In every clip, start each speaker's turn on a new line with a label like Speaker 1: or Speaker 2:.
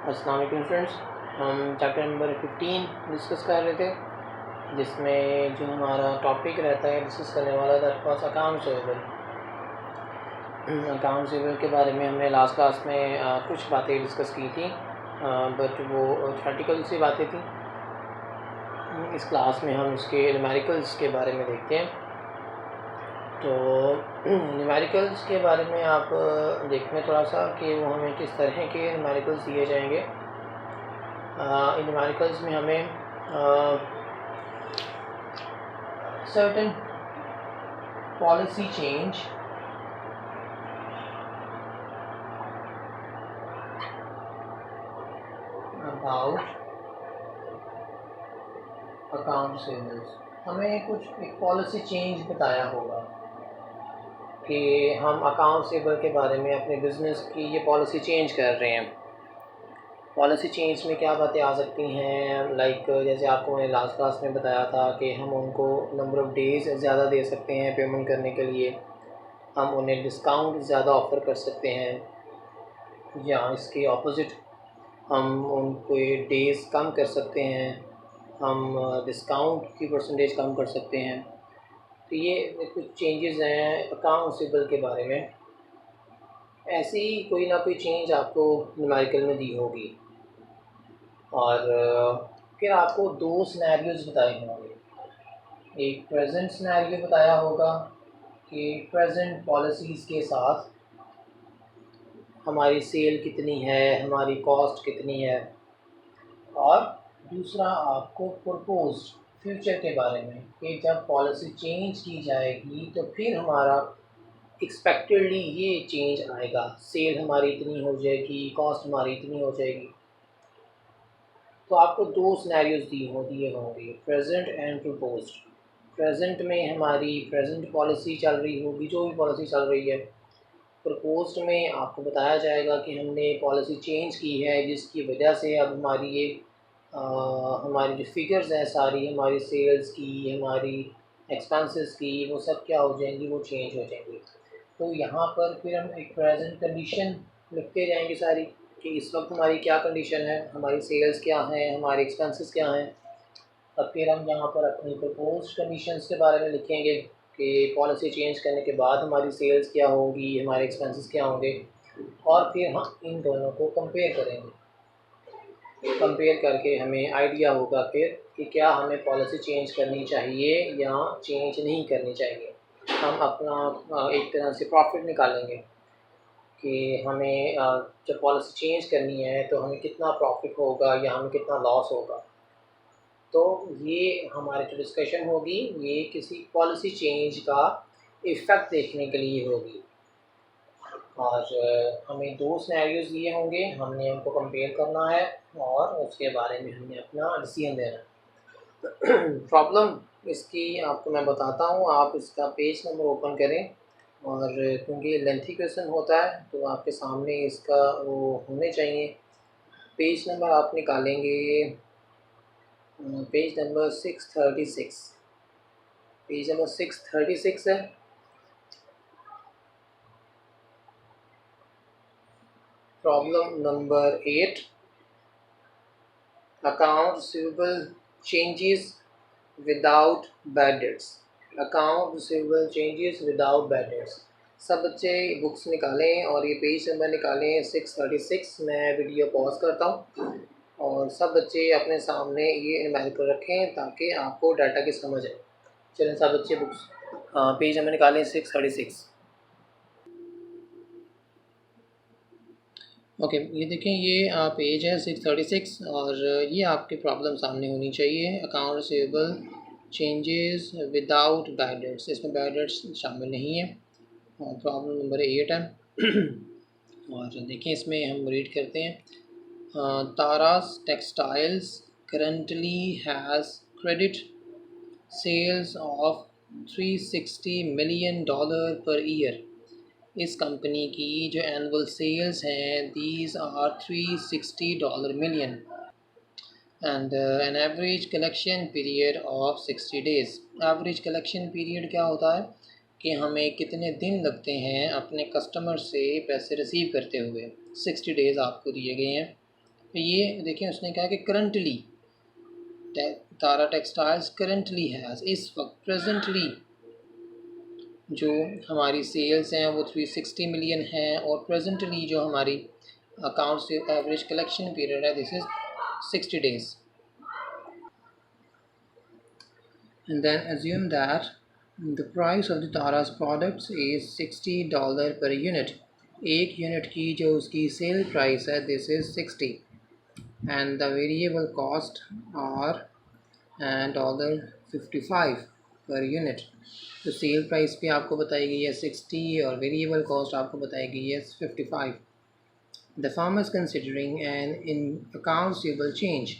Speaker 1: अस्सलाम वालेकुम फ्रेंड्स। हम चैप्टर नंबर 15 डिस्कस कर रहे थे, जिसमें जो हमारा टॉपिक रहता है डिस्कस करने वाला that was accounts payable. Accounts payable के बारे में हमने लास्ट क्लास में कुछ बातें डिस्कस की थी, बट वो थ्योरेटिकल सी बातें थी। इस क्लास में हम इसके न्यूमेरिकल्स के बारे में देखते हैं। तो न्यूमेरिकल्स के बारे में आप देखें थोड़ा सा कि वो हमें किस तरह के न्यूमेरिकल्स दिए जाएंगे। इन न्यूमेरिकल्स में हमें certain policy change about accounts payables, हमें कुछ एक पॉलिसी चेंज बताया होगा कि हम अकाउंट्स पेबल के बारे में अपने बिज़नेस की ये पॉलिसी चेंज कर रहे हैं। पॉलिसी चेंज में क्या बातें आ सकती हैं, लाइक जैसे आपको मैंने लास्ट क्लास में बताया था कि हम उनको नंबर ऑफ़ डेज़ ज़्यादा दे सकते हैं पेमेंट करने के लिए, हम उन्हें डिस्काउंट ज़्यादा ऑफ़र कर सकते हैं, या इसके ऑपोज़िट हम उनको डेज़ कम कर सकते हैं, हम डिस्काउंट की परसेंटेज कम कर सकते हैं। तो ये कुछ चेंजेस हैं अकाउंट्स पेबल के बारे में। ऐसी ही कोई ना कोई चेंज आपको न्यूमेरिकल में दी होगी, और फिर आपको दो सिनेरियोज़ बताए होंगे। एक प्रेजेंट सिनेरियो बताया होगा कि प्रेजेंट पॉलिसीज़ के साथ हमारी सेल कितनी है, हमारी कॉस्ट कितनी है, और दूसरा आपको प्रपोज्ड फ्यूचर के बारे में कि जब पॉलिसी चेंज की जाएगी तो फिर हमारा एक्सपेक्टेडली ये चेंज आएगा, सेल हमारी इतनी हो जाएगी, कॉस्ट हमारी इतनी हो जाएगी। तो आपको दो सिनेरियोज़ दिए होंगे, प्रेजेंट एंड प्रपोज्ड। प्रेजेंट में हमारी प्रेजेंट पॉलिसी चल रही होगी, जो भी पॉलिसी चल रही है। प्रपोज्ड में आपको बताया जाएगा कि हमने पॉलिसी चेंज की है, जिसकी वजह से अब हमारी ये हमारी जो फिगर्स हैं सारी, हमारी सेल्स की, हमारी एक्सपेंसेस की, वो सब क्या हो जाएंगी, वो चेंज हो जाएंगी। तो यहाँ पर फिर हम एक प्रेजेंट कंडीशन लिखते जाएंगे सारी, कि इस वक्त हमारी क्या कंडीशन है, हमारी सेल्स क्या हैं, हमारे एक्सपेंसेस क्या हैं। अब फिर हम यहाँ पर अपनी प्रपोज्ड कंडीशंस के बारे में लिखेंगे कि पॉलिसी चेंज करने के बाद हमारी सेल्स क्या होगी, हमारे एक्सपेंसेस क्या होंगे, और फिर हम इन दोनों को कंपेयर करेंगे। कंपेयर करके हमें आइडिया होगा फिर कि क्या हमें पॉलिसी चेंज करनी चाहिए या चेंज नहीं करनी चाहिए। हम अपना एक तरह से प्रॉफिट निकालेंगे कि हमें जब पॉलिसी चेंज करनी है तो हमें कितना प्रॉफिट होगा या हमें कितना लॉस होगा। तो ये हमारी जो डिस्कशन होगी ये किसी पॉलिसी चेंज का इफ़ेक्ट देखने के लिए होगी, और हमें दो सिनेरियोज़ दिए होंगे, हमने उनको कंपेयर करना है और उसके बारे में हमने अपना डिसीजन देना है। प्रॉब्लम इसकी आपको मैं बताता हूँ, आप इसका पेज नंबर ओपन करें, और क्योंकि लेंथी क्वेश्चन होता है तो आपके सामने इसका वो होने चाहिए। पेज नंबर आप निकालेंगे, पेज नंबर 636, पेज नंबर 636 है। Problem number 8, account receivable changes without bad debts. Account receivable changes without bad debts. सब बच्चे बुक्स निकालें और ये पेज नंबर निकालें 636। मैं वीडियो पॉज करता हूँ और सब बच्चे अपने सामने ये न्यूमेरिकल रखें ताकि आपको डाटा की समझ आए। चलें सब बच्चे बुक्स पेज नंबर निकालें 636। ओके ये देखें, ये पेज है 636, और ये आपके प्रॉब्लम सामने होनी चाहिए। Account receivable changes without bad debts, इसमें बैड डेट्स शामिल नहीं है। प्रॉब्लम नंबर 8 है। और देखिए इसमें हम रीड करते हैं, Taras textiles currently has credit sales of $360 million per year. इस कंपनी की जो एनुअल सेल्स हैं these are $360 million, and an average collection period of 60 days। Average collection period क्या होता है कि हमें कितने दिन लगते हैं अपने कस्टमर से पैसे रिसीव करते हुए। 60 days आपको दिए गए हैं। तो ये देखिए उसने कहा कि currently Tara textiles currently has, इस वक्त प्रेजेंटली जो हमारी सेल्स हैं वो 360 मिलियन हैं, और प्रेजेंटली जो हमारी अकाउंट से एवरेज कलेक्शन पीरियड है this is 60 days. And then assume that the price of the Tara's products is $60 per unit. एक यूनिट की जो उसकी सेल प्राइस है this is 60, and the variable cost are $55 per unit. तो sale price भी आपको बताई गई है 60 और वेरिएबल कॉस्ट आपको बताई गई है 55. The farmer is considering an in accounts payable change.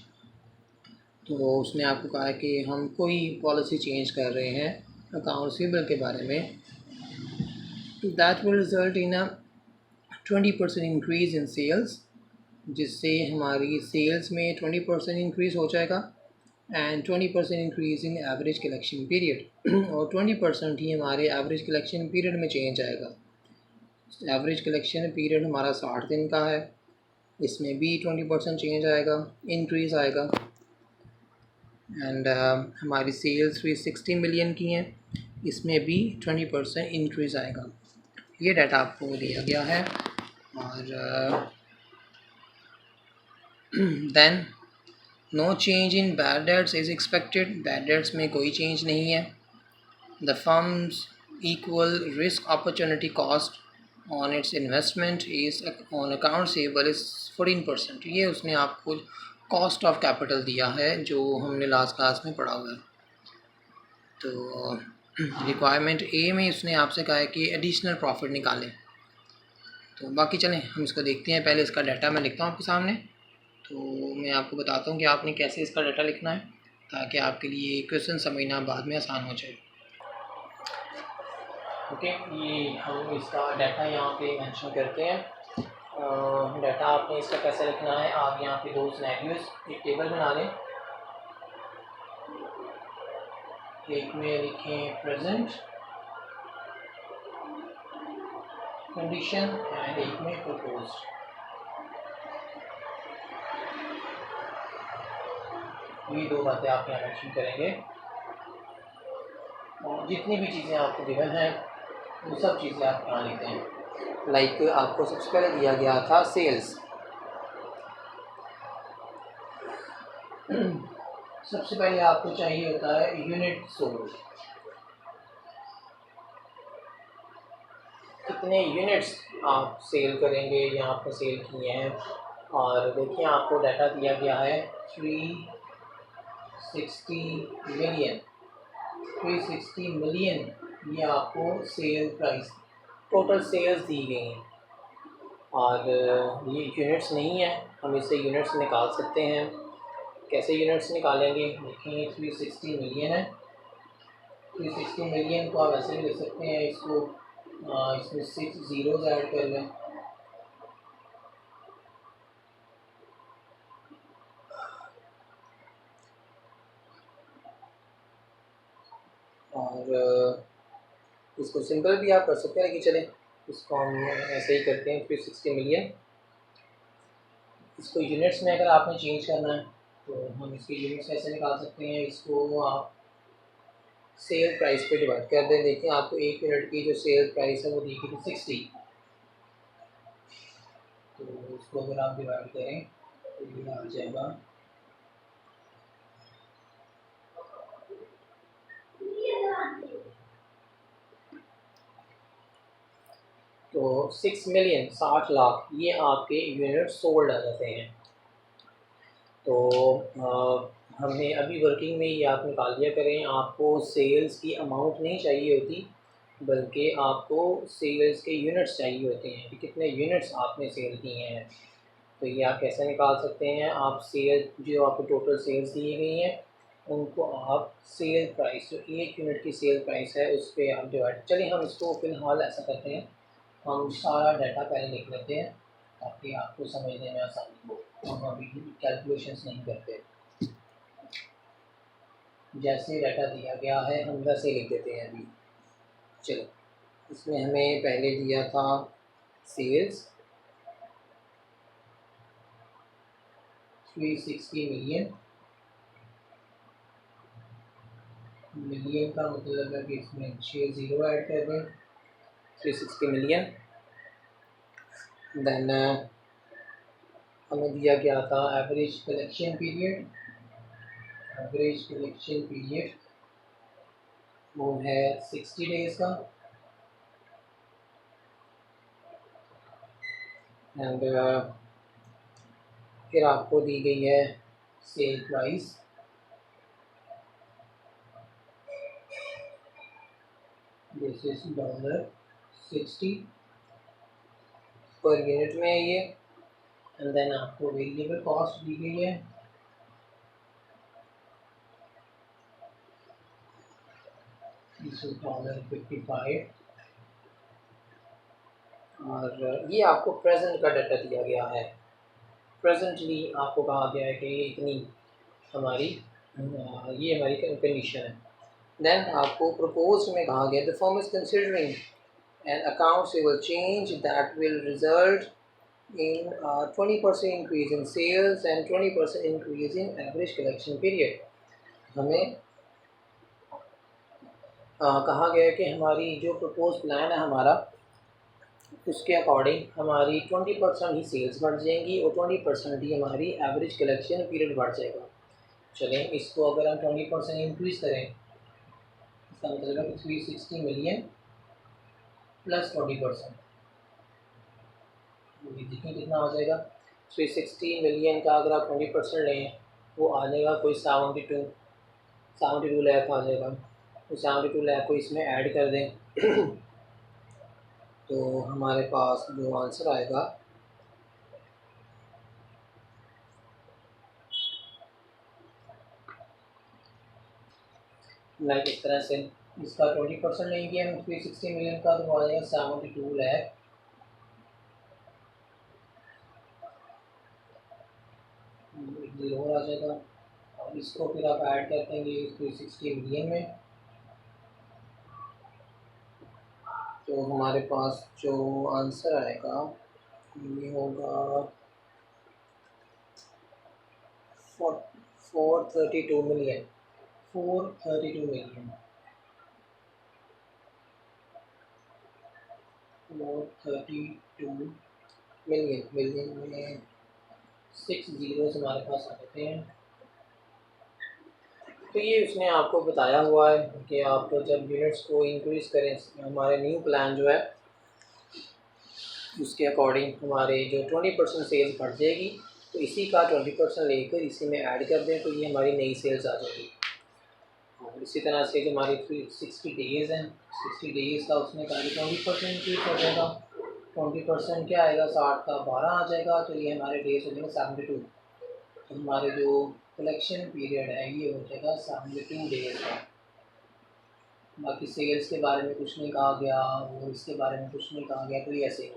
Speaker 1: तो उसने आपको कहा कि हम कोई पॉलिसी चेंज कर रहे हैं अकाउंट रिसीवेबल के बारे में. That will result in a 20% increase in sales, जिससे हमारी सेल्स में 20% इंक्रीज़ हो जाएगा, and 20% increase in average collection period और 20% ही हमारे एवरेज कलेक्शन पीरियड में चेंज आएगा. एवरेज कलेक्शन पीरियड हमारा 60 दिन का है, इसमें भी 20% चेंज आएगा, इंक्रीज़ आएगा. एंड हमारी सेल्स भी 60 मिलियन की हैं, इसमें भी 20% इंक्रीज़ आएगा. ये डाटा आपको दिया गया है. और then no change in bad debts is expected. Bad debts में कोई चेंज नहीं है. The firm's equal risk opportunity cost on its investment is on account receivable is 14%. ये उसने आपको कॉस्ट ऑफ कैपिटल दिया है जो हमने लास्ट क्लास में पढ़ा हुआ है. तो रिक्वायरमेंट ए में उसने आपसे कहा है कि एडिशनल प्रॉफिट निकालें. तो बाकी चलें हम इसको देखते हैं. पहले इसका डाटा मैं लिखता हूँ आपके सामने. तो मैं आपको बताता हूँ कि आपने कैसे इसका डाटा लिखना है ताकि आपके लिए क्वेश्चन समझना बाद में आसान हो जाए. ओके, ये हम इसका डाटा यहाँ पे मेंशन करते हैं. डाटा आपने इसका कैसे लिखना है, आप यहाँ पे 2 सिनेरियोज एक टेबल बना लें. एक में लिखें प्रेजेंट कंडीशन एंड एक में प्रपोज्ड. ये 2 बातें आप यहाँ मेंशन करेंगे. और जितनी भी चीज़ें आपको गिवन हैं वो सब चीज़ें आप यहाँ लिखते हैं. लाइक आपको सबसे पहले दिया गया था सेल्स. सबसे पहले आपको चाहिए होता है यूनिट सोल्ड. कितने यूनिट्स आप सेल करेंगे या आपने सेल किए हैं. और देखिए आपको डाटा दिया गया है 360 मिलियन. 360 मिलियन ये आपको सेल प्राइस टोटल सेल्स दी गई हैं. और ये यूनिट्स नहीं है, हम इससे यूनिट्स निकाल सकते हैं. कैसे यूनिट्स निकालेंगे, देखिए 360 मिलियन है. 360 मिलियन को आप ऐसे भी लिख सकते हैं, इसको इसमें 6 ज़ीरोज़ ऐड कर लें. और इसको सिंपल भी आप कर सकते हैं, लेकिन चलें इसको हम ऐसे ही करते हैं. 360 मिलियन इसको यूनिट्स में अगर आपने चेंज करना है तो हम इसके यूनिट्स कैसे निकाल सकते हैं. इसको आप सेल प्राइस पे डिवाइड कर दें. देखिए आपको एक यूनिट की जो सेल प्राइस है वो दी गई थी 60. तो इसको अगर आप डिवाइड करें तो ये आ जाएगा तो 6 मिलियन 60 लाख ये आपके यूनिट सोल्ड आ जाते हैं. तो हमने अभी वर्किंग में ये आप निकाल दिया करें. आपको सेल्स की अमाउंट नहीं चाहिए होती बल्कि आपको सेल्स के यूनिट्स चाहिए होते हैं कि कितने यूनिट्स आपने सेल किए हैं. तो ये आप कैसे निकाल सकते हैं, आप सेल जो आपको टोटल सेल्स दी गई हैं उनको आप सेल प्राइस जो एक यूनिट की सेल प्राइस है उस पर आप डिवाइड. चलिए हम इसको फ़िलहाल ऐसा करते हैं, हम सारा डाटा पहले लिख लेते हैं ताकि आपको समझने में आसानी हो. हम अभी कैलकुलेशंस नहीं करते. जैसे डाटा दिया गया है हम वैसे लिख देते हैं अभी. चलो इसमें हमें पहले दिया था सेल्स 360 मिलियन, मिलियन का मतलब है कि इसमें 6 ज़ीरो ऐड कर दें, 360 मिलियन। देन हमें दिया गया था average collection period, average collection period वो है 60 डेज़ का। एंड फिर आपको दी गई है sale price, this is $60 per unit में है ये। एंड देन आपको वेरिएबल कॉस्ट दी गई है, दिस इज $55। और ये आपको प्रेजेंट का डाटा दिया गया है। प्रेजेंटली आपको कहा गया है कि इतनी हमारी ये हमारी कंडीशन है। देन आपको प्रपोज में कहा गया the firm is considering an accountable change that will result in 20% increase in sales and 20% increase in average collection period। हमें कहा गया है कि हमारी जो प्रपोज प्लान है हमारा, उसके अकॉर्डिंग हमारी 20% ही सेल्स बढ़ जाएंगी और 20% ही हमारी एवरेज कलेक्शन पीरियड बढ़ जाएगा। चलें, इसको अगर हम 20% इंक्रीज़ करें, इसका मतलब है कि 360 मिलियन प्लस 20%, देखें कितना हो जाएगा। 360 मिलियन का अगर आप 20% लें, वो आ जाएगा कोई 72 लाख आ जाएगा। तो 72 लाख को इसमें ऐड कर दें तो हमारे पास जो आंसर आएगा लाइक इस तरह से, इसका 20% लेंगे हम 360 मिलियन का तो आ जाएगा 72 लाख। जीरो आ जाएगा और इसको फिर आप ऐड कर देंगे 360 मिलियन में, तो हमारे पास जो आंसर आएगा ये होगा 432 मिलियन, 432 मिलियन, 432 मिलियन। मिलियन में 6 ज़ीरोज़ हमारे पास आ जाते हैं। तो ये उसने आपको बताया हुआ है कि आप जब यूनिट्स को इंक्रीज़ करें, हमारे न्यू प्लान जो है उसके अकॉर्डिंग हमारे जो 20% सेल्स बढ़ जाएगी, तो इसी का 20% लेकर इसी में ऐड कर दें तो ये हमारी नई सेल्स आ जाएगी। और इसी तरह से जो हमारी 60 डेज़ हैं, 60 डेज़ का उसने कहा 20% इंक्रीज हो जाएगा। 20% क्या आएगा, 60 का 12 आ जाएगा, तो ये हमारे डेज हो जाएंगे 72। तो हमारे जो कलेक्शन पीरियड है ये हो जाएगा 72 डेज़ का। बाकी सेल्स के बारे में कुछ नहीं कहा गया और इसके बारे में कुछ नहीं कहा गया, तो ये ऐसे ही।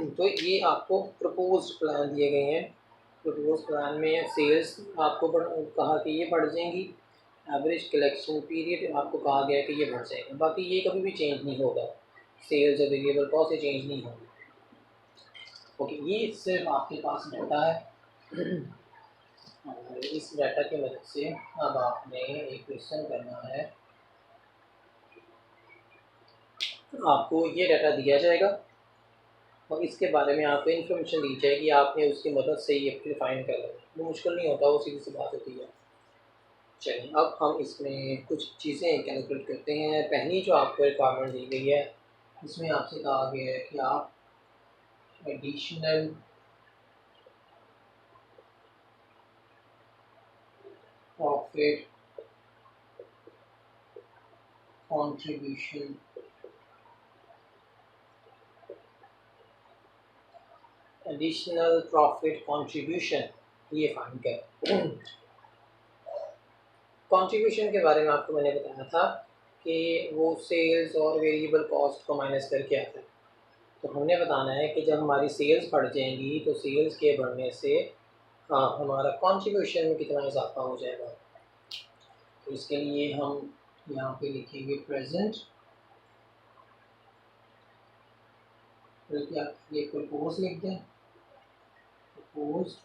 Speaker 1: तो ये आपको प्रपोज प्लान दिए गए हैं। प्रपोज प्लान में सेल्स आपको कहा कि ये बढ़ जाएंगी, एवरेज कलेक्शन पीरियड आपको कहा गया है कि ये बढ़ जाएगा। बाकी ये कभी भी चेंज नहीं होगा, सेल्स या वेरिएबल कॉस्ट से चेंज नहीं होगी। ओके, ये सिर्फ आपके पास डाटा है और इस डाटा की मदद से अब आपने एक क्वेश्चन करना है। आपको ये डाटा दिया जाएगा और इसके बारे में आपको इन्फॉर्मेशन दी जाएगी, आपने उसकी मदद से ये फिर फाइंड कर लेना। वो मुश्किल नहीं होता, वो सीधी सी बात होती है। चलिए, अब हम इसमें कुछ चीज़ें कैलकुलेट करते हैं। पहली जो आपको रिक्वायरमेंट दी गई है, इसमें आपसे कहा गया है कि आप additional profit contribution, additional profit contribution ये फाइंड करें। कंट्रीब्यूशन के बारे में आपको मैंने बताया था कि वो सेल्स और वेरिएबल कॉस्ट को माइनस करके आता है। तो हमने बताना है कि जब हमारी सेल्स बढ़ जाएंगी तो सेल्स के बढ़ने से हमारा कंट्रीब्यूशन में कितना इजाफा हो जाएगा। तो इसके लिए हम यहाँ पे लिखेंगे प्रेजेंट, बल्कि आप ये प्रपोज लिख दें, प्रपोज्ड,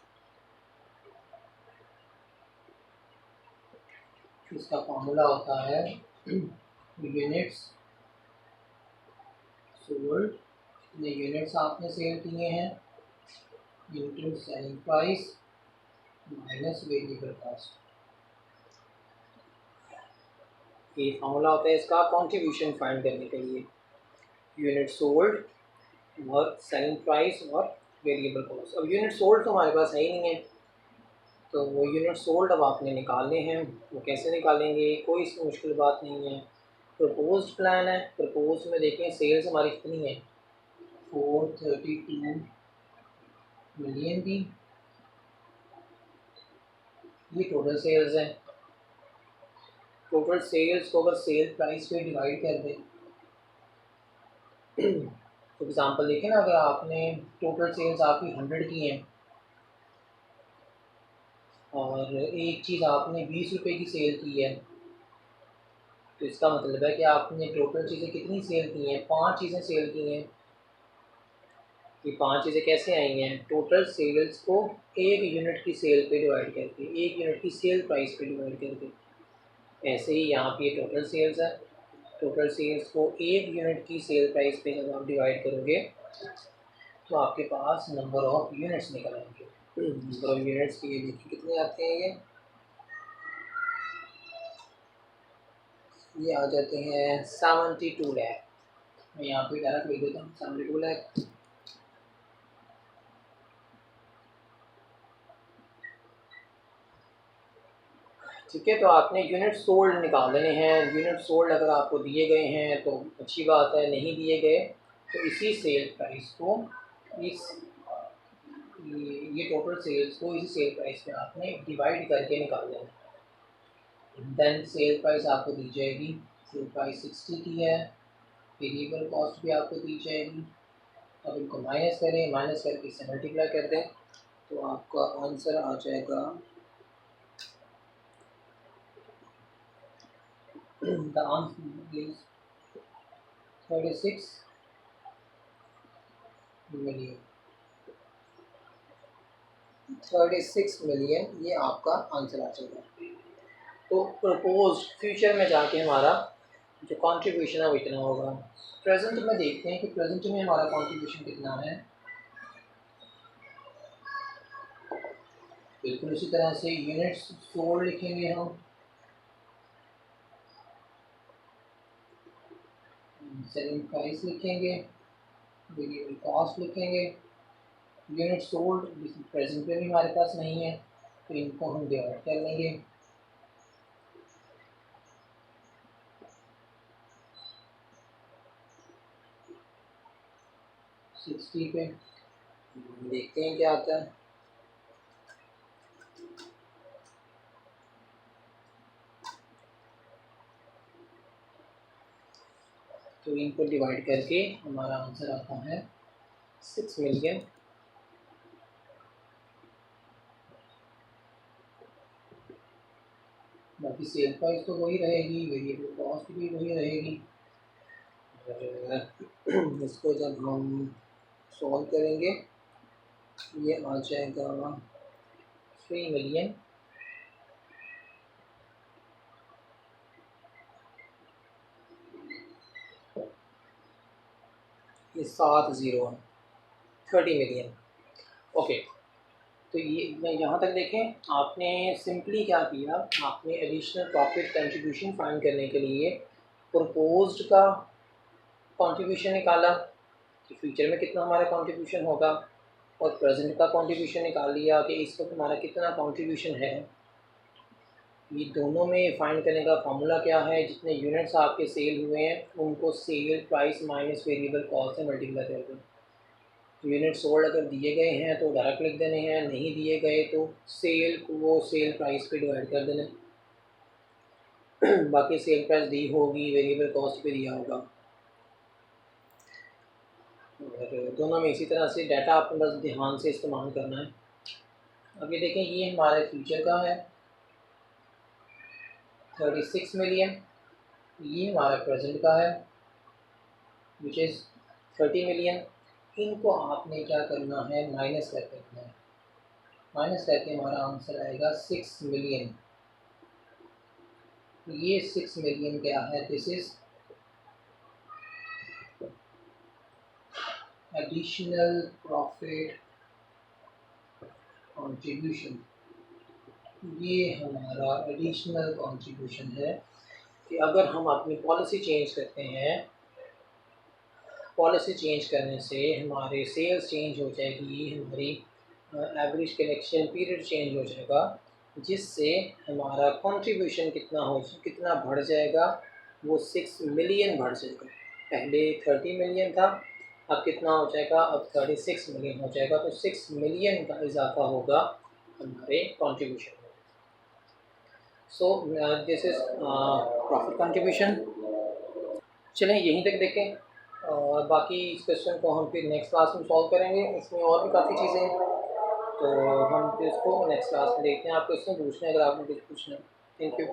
Speaker 1: इसका फॉर्मूला होता है यूनिट्स सोल्ड, ये यूनिट्स आपने सेल किए हैं into selling price minus variable cost. ये फॉर्मूला होता है इसका कंट्रीब्यूशन फाइंड करने के लिए, यूनिट सोल्ड और सेलिंग प्राइस और वेरिएबल कॉस्ट। अब यूनिट सोल्ड तो हमारे पास है ही नहीं है, तो वो यूनिट सोल्ड अब आपने निकालने हैं। वो कैसे निकालेंगे, कोई इसमें मुश्किल बात नहीं है। प्रपोज्ड प्लान है, प्रपोज में देखें सेल्स हमारी कितनी है 432 मिलियन की, ये टोटल सेल्स है। टोटल सेल्स को अगर सेल प्राइस पे डिवाइड कर दें, तो एग्जांपल देखें ना, अगर आपने टोटल सेल्स आपकी 100 की हैं और एक चीज़ आपने 20 रुपये की सेल की है, तो इसका मतलब है कि आपने टोटल चीज़ें कितनी सेल की हैं, 5 चीज़ें सेल की हैं। ये 5 चीज़ें कैसे आई हैं, टोटल सेल्स को एक यूनिट की सेल पे डिवाइड करके, एक यूनिट की सेल प्राइस पे डिवाइड करके। ऐसे ही यहाँ पे टोटल सेल्स है, टोटल सेल्स को एक यूनिट की सेल प्राइस पे जब आप डिवाइड करोगे तो आपके पास नंबर ऑफ यूनिट्स निकल आएंगे। नंबर ऑफ यूनिट्स के लिए देखिए कितने आते हैं, ये आ जाते हैं 72 लाख। मैं यहाँ पे डायरेक्ट लिख देता हूँ 72 लाख। ठीक है, तो आपने यूनिट सोल्ड निकाल लेने हैं। यूनिट सोल्ड अगर आपको दिए गए हैं तो अच्छी बात है, नहीं दिए गए तो इसी सेल प्राइस को, इस ये टोटल सेल्स को इसी सेल प्राइस पे आपने डिवाइड करके निकाल लेना। देन सेल प्राइस आपको दी जाएगी, सेल प्राइस 60 की है, वेरिएबल कॉस्ट भी आपको दी जाएगी। अब इनको माइनस करें, माइनस करके इसे मल्टीप्लाई कर दें तो आपका आंसर आ जाएगा the answer is 36 million. 36 million ये आपका आंसर आ जाएगा। तो प्रपोज फ्यूचर में जाके हमारा जो कंट्रीब्यूशन है वो इतना होगा। प्रेजेंट में देखते हैं कि प्रेजेंट में हमारा कंट्रीब्यूशन कितना है। बिल्कुल उसी तरह से यूनिट्स सोल्ड लिखेंगे हम, सेलिंग प्राइस लिखेंगे, वेरिएबल कॉस्ट लिखेंगे, यूनिट सोल्ड प्रेजेंट में भी हमारे पास नहीं है तो इनको हम डिवाइड कर लेंगे। सिक्सटी पे देखते हैं क्या आता है। तो इनको डिवाइड करके हमारा आंसर आता है 6 मिलियन। बाकी सेल प्राइस तो वही रहेगी, वेरिएबल कॉस्ट भी वही रहेगी। इसको जब हम सॉल्व करेंगे ये आ जाएगा 3 मिलियन। ये 7 ज़ीरो है, 30 मिलियन। ओके, तो ये मैं यहाँ तक देखें, आपने सिंपली क्या किया, आपने एडिशनल प्रॉफिट कंट्रीब्यूशन फाइंड करने के लिए प्रपोज्ड का कंट्रीब्यूशन निकाला कि फ्यूचर में कितना हमारा कंट्रीब्यूशन होगा, और प्रेजेंट का कंट्रीब्यूशन निकाल लिया कि इस वक्त हमारा कितना कंट्रीब्यूशन है। ये दोनों में फाइंड करने का फार्मूला क्या है, जितने यूनिट्स आपके सेल हुए हैं उनको sale price minus variable cost से मल्टीप्लाई कर दो। यूनिट सोल्ड अगर दिए गए हैं तो डायरेक्ट लिख देने हैं, नहीं दिए गए तो सेल को वो सेल प्राइस पे डिवाइड कर देना। बाकी सेल प्राइस दी होगी, वेरिएबल कॉस्ट पे दिया होगा, और दोनों में इसी तरह से डाटा आपको बस ध्यान से इस्तेमाल करना है। अब ये देखें, ये हमारे फ्यूचर का है 36 मिलियन, ये हमारा प्रेजेंट का है विच इज़ 30 मिलियन। इनको आपने क्या करना है, माइनस कर देना है। माइनस करके हमारा आंसर आएगा 6 मिलियन। ये 6 मिलियन क्या है? This is additional profit contribution. ये हमारा एडिशनल कंट्रीब्यूशन है कि अगर हम अपनी पॉलिसी चेंज करते हैं, पॉलिसी चेंज करने से हमारे सेल्स चेंज हो जाएगी, हमारी एवरेज कलेक्शन पीरियड चेंज हो जाएगा, जिससे हमारा कंट्रीब्यूशन कितना बढ़ जाएगा? वो 6 मिलियन बढ़ जाएगा। पहले 30 मिलियन था, अब कितना हो जाएगा? अब 36 मिलियन हो जाएगा। तो 6 मिलियन का इजाफा होगा हमारे कंट्रीब्यूशन में। So this is profit contribution. चलें यहीं तक देखें और बाकी इस क्वेश्चन को हम फिर नेक्स्ट क्लास में सॉल्व करेंगे। इसमें और भी काफ़ी चीज़ें हैं, तो हम फिर इसको नेक्स्ट क्लास में देखते हैं। आप क्वेश्चन पूछना है अगर आपने कुछ पूछना है। Thank you.